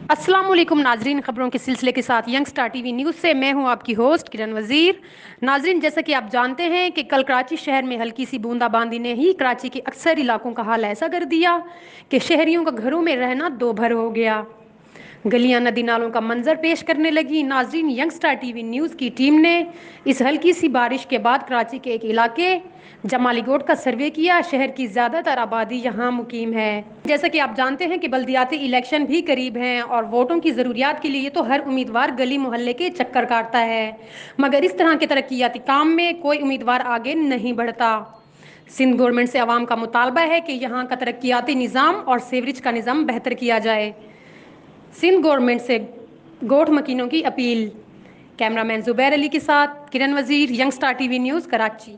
अस्सलाम वालेकुम नाजरीन, खबरों के सिलसिले के साथ यंग स्टार टीवी न्यूज़ से मैं हूं आपकी होस्ट किरण वजीर। नाजरीन, जैसा कि आप जानते हैं कि कल कराची शहर में हल्की सी बूंदाबांदी ने ही कराची के अक्सर इलाकों का हाल ऐसा कर दिया कि शहरियों का घरों में रहना दो भर हो गया। गलियां नदी नालों का मंजर पेश करने लगी। नाजरीन, यंग स्टार टीवी न्यूज़ की टीम ने इस हल्की सी बारिश के बाद कराची के एक इलाके जमाली गोट का सर्वे किया। शहर की ज़्यादातर आबादी यहाँ मुकीम है। जैसा कि आप जानते हैं कि बल्दियाती इलेक्शन भी करीब हैं और वोटों की ज़रूरियात के लिए तो हर उम्मीदवार गली मोहल्ले के चक्कर काटता है, मगर इस तरह के तरक्याती काम में कोई उम्मीदवार आगे नहीं बढ़ता। सिंध गवर्नमेंट से आवाम का मुतालबा है कि यहाँ का तरक्याती निज़ाम और सीवरेज का निज़ाम बेहतर किया जाए। सिंध गवर्नमेंट से गोठ मकीनों की अपील। कैमरामैन जुबैर अली के साथ किरण वजीर, young star TV news, Karachi.